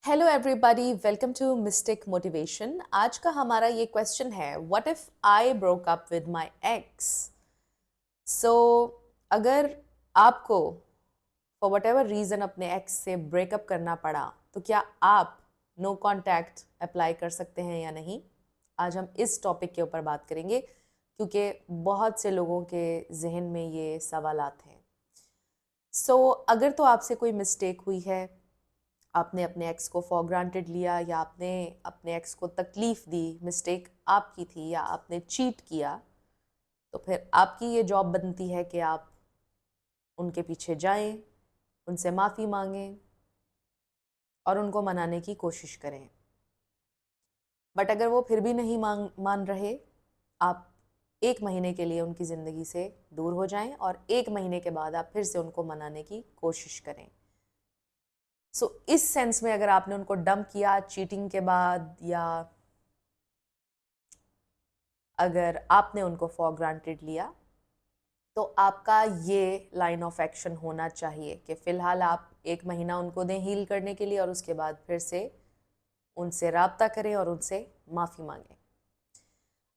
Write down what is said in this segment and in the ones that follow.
Hello everybody, welcome to mistake motivation. आज का हमारा ये क्वेश्चन है, what if I broke up with my ex. So अगर आपको फॉर वट एवर रीज़न अपने एक्स से ब्रेकअप करना पड़ा, तो क्या आप नो कॉन्टैक्ट अप्लाई कर सकते हैं या नहीं। आज हम इस टॉपिक के ऊपर बात करेंगे क्योंकि बहुत से लोगों के जहन में ये सवालात हैं। अगर तो आपसे कोई मिस्टेक हुई है, आपने अपने एक्स को फॉर ग्रांटेड लिया या आपने अपने एक्स को तकलीफ़ दी, मिस्टेक आपकी थी या आपने चीट किया, तो फिर आपकी ये जॉब बनती है कि आप उनके पीछे जाएं, उनसे माफ़ी मांगें और उनको मनाने की कोशिश करें। बट अगर वो फिर भी नहीं मान रहे, आप 1 महीने के लिए उनकी ज़िंदगी से दूर हो जाएं और 1 महीने के बाद आप फिर से उनको मनाने की कोशिश करें। इस सेंस में अगर आपने उनको डंप किया चीटिंग के बाद, या अगर आपने उनको फॉर ग्रांटेड लिया, तो आपका ये लाइन ऑफ एक्शन होना चाहिए कि फ़िलहाल आप 1 महीना उनको दें हील करने के लिए और उसके बाद फिर से उनसे राब्ता करें और उनसे माफ़ी मांगें।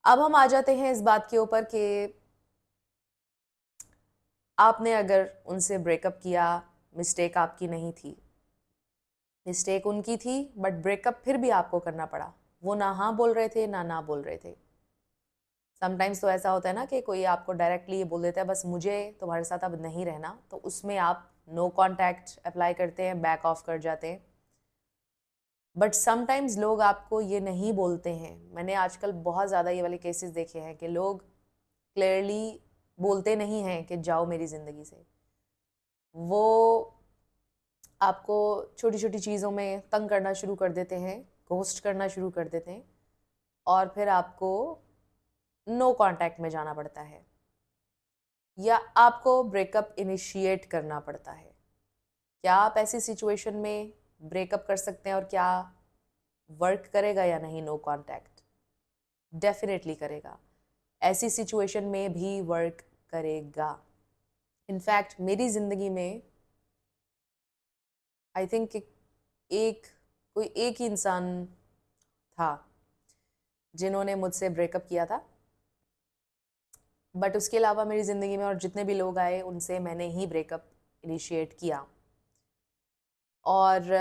अब हम आ जाते हैं इस बात के ऊपर कि आपने अगर उनसे ब्रेकअप किया, मिस्टेक आपकी नहीं थी, मिस्टेक उनकी थी, बट ब्रेकअप फिर भी आपको करना पड़ा। वो ना हाँ बोल रहे थे ना बोल रहे थे। समटाइम्स तो ऐसा होता है ना कि कोई आपको डायरेक्टली ये बोल देता है बस मुझे तुम्हारे साथ अब नहीं रहना, तो उसमें आप नो कॉन्टैक्ट अप्लाई करते हैं, बैक ऑफ कर जाते हैं। बट समटाइम्स लोग आपको ये नहीं बोलते हैं। मैंने आजकल बहुत ज़्यादा ये वाले केसेस देखे हैं कि लोग क्लियरली बोलते नहीं हैं कि जाओ मेरी ज़िंदगी से। वो आपको छोटी छोटी चीज़ों में तंग करना शुरू कर देते हैं, घोस्ट करना शुरू कर देते हैं और फिर आपको नो कॉन्टैक्ट में जाना पड़ता है या आपको ब्रेकअप इनिशिएट करना पड़ता है। क्या आप ऐसी सिचुएशन में ब्रेकअप कर सकते हैं और क्या वर्क करेगा या नहीं नो कॉन्टैक्ट? डेफिनेटली करेगा। ऐसी सिचुएशन में भी वर्क करेगा। इनफैक्ट मेरी ज़िंदगी में आई थिंक कोई एक ही इंसान था जिन्होंने मुझसे ब्रेकअप किया था, बट उसके अलावा मेरी ज़िंदगी में और जितने भी लोग आए उनसे मैंने ही ब्रेकअप इनिशिएट किया और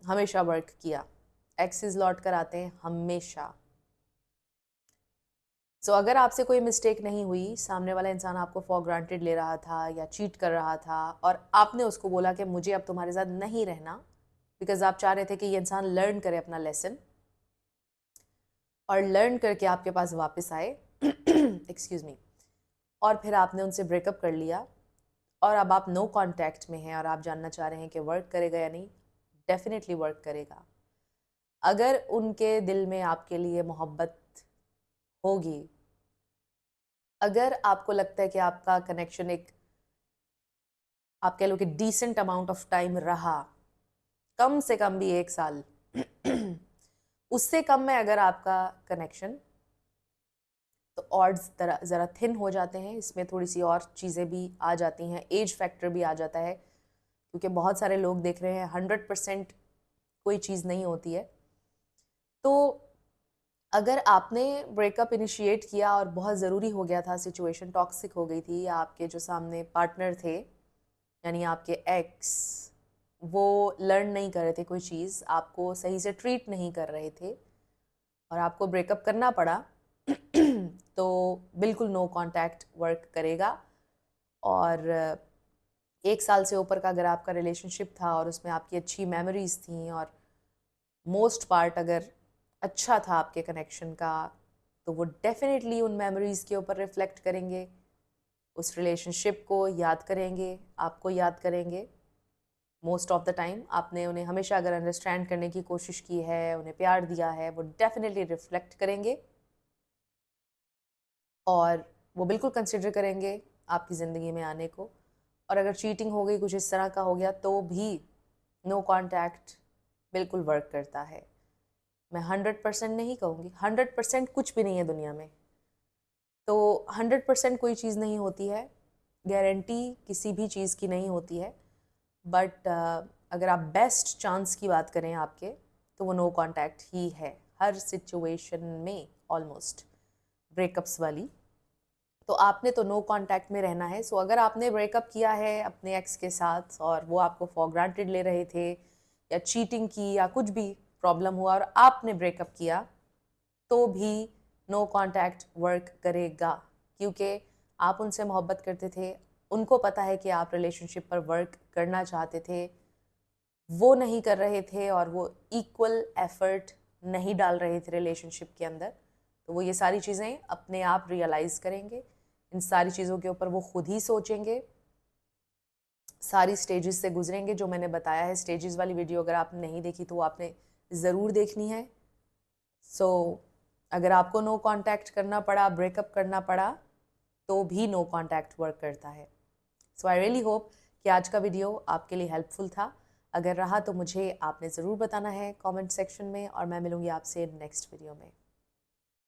हमेशा वर्क किया। एक्सेस लौट कर आते हैं हमेशा। अगर आपसे कोई मिस्टेक नहीं हुई, सामने वाला इंसान आपको फॉर ग्रांटेड ले रहा था या चीट कर रहा था और आपने उसको बोला कि मुझे अब तुम्हारे साथ नहीं रहना, बिकॉज आप चाह रहे थे कि ये इंसान लर्न करे अपना लेसन और लर्न करके आपके पास वापस आए एक्सक्यूज मी, और फिर आपने उनसे ब्रेकअप कर लिया और अब आप नो कॉन्टैक्ट में हैं और आप जानना चाह रहे हैं कि वर्क करेगा या नहीं। डेफिनेटली वर्क करेगा। अगर उनके दिल में आपके लिए मोहब्बत होगी, अगर आपको लगता है कि आपका कनेक्शन एक, आप कह लो कि डिसेंट अमाउंट ऑफ टाइम रहा, कम से कम भी 1 साल उससे कम में अगर आपका कनेक्शन, तो ऑड्स ज़रा थिन हो जाते हैं। इसमें थोड़ी सी और चीज़ें भी आ जाती हैं, एज फैक्टर भी आ जाता है, क्योंकि बहुत सारे लोग देख रहे हैं 100% कोई चीज़ नहीं होती है। तो अगर आपने ब्रेकअप इनिशिएट किया और बहुत ज़रूरी हो गया था, सिचुएशन टॉक्सिक हो गई थी, या आपके जो सामने पार्टनर थे यानी आपके एक्स, वो लर्न नहीं कर रहे थे कोई चीज़, आपको सही से ट्रीट नहीं कर रहे थे और आपको ब्रेकअप करना पड़ा तो बिल्कुल नो कांटेक्ट वर्क करेगा। और 1 साल से ऊपर का अगर आपका रिलेशनशिप था और उसमें आपकी अच्छी मेमोरीज थी और मोस्ट पार्ट अगर अच्छा था आपके कनेक्शन का, तो वो डेफिनेटली उन मेमोरीज के ऊपर रिफ्लेक्ट करेंगे, उस रिलेशनशिप को याद करेंगे, आपको याद करेंगे। मोस्ट ऑफ द टाइम आपने उन्हें हमेशा अगर अंडरस्टैंड करने की कोशिश की है, उन्हें प्यार दिया है, वो डेफिनेटली रिफ्लेक्ट करेंगे और वो बिल्कुल कंसिडर करेंगे आपकी ज़िंदगी में आने को। और अगर चीटिंग हो गई, कुछ इस तरह का हो गया, तो भी नो कांटेक्ट बिल्कुल वर्क करता है। मैं 100% नहीं कहूँगी, 100% कुछ भी नहीं है दुनिया में, तो 100% कोई चीज़ नहीं होती है, गारंटी किसी भी चीज़ की नहीं होती है। बट अगर आप बेस्ट चांस की बात करें आपके, तो वो नो कांटेक्ट ही है हर सिचुएशन में, ऑलमोस्ट ब्रेकअप्स वाली। तो आपने तो नो कांटेक्ट में रहना है। सो अगर आपने ब्रेकअप किया है अपने एक्स के साथ और वो आपको फॉर ग्रांटेड ले रहे थे या चीटिंग की या कुछ भी प्रॉब्लम हुआ और आपने ब्रेकअप किया, तो भी नो कांटेक्ट वर्क करेगा, क्योंकि आप उनसे मोहब्बत करते थे, उनको पता है कि आप रिलेशनशिप पर वर्क करना चाहते थे, वो नहीं कर रहे थे और वो इक्वल एफर्ट नहीं डाल रहे थे रिलेशनशिप के अंदर। तो वो ये सारी चीज़ें अपने आप रियलाइज़ करेंगे, इन सारी चीज़ों के ऊपर वो खुद ही सोचेंगे, सारी स्टेजेस से गुजरेंगे जो मैंने बताया है। स्टेजेस वाली वीडियो अगर आपने नहीं देखी तो वो आपने ज़रूर देखनी है। सो अगर आपको नो कांटेक्ट करना पड़ा, ब्रेकअप करना पड़ा, तो भी नो कांटेक्ट वर्क करता है। सो आई रियली होप कि आज का वीडियो आपके लिए हेल्पफुल था। अगर रहा तो मुझे आपने ज़रूर बताना है कमेंट सेक्शन में, और मैं मिलूँगी आपसे नेक्स्ट वीडियो में।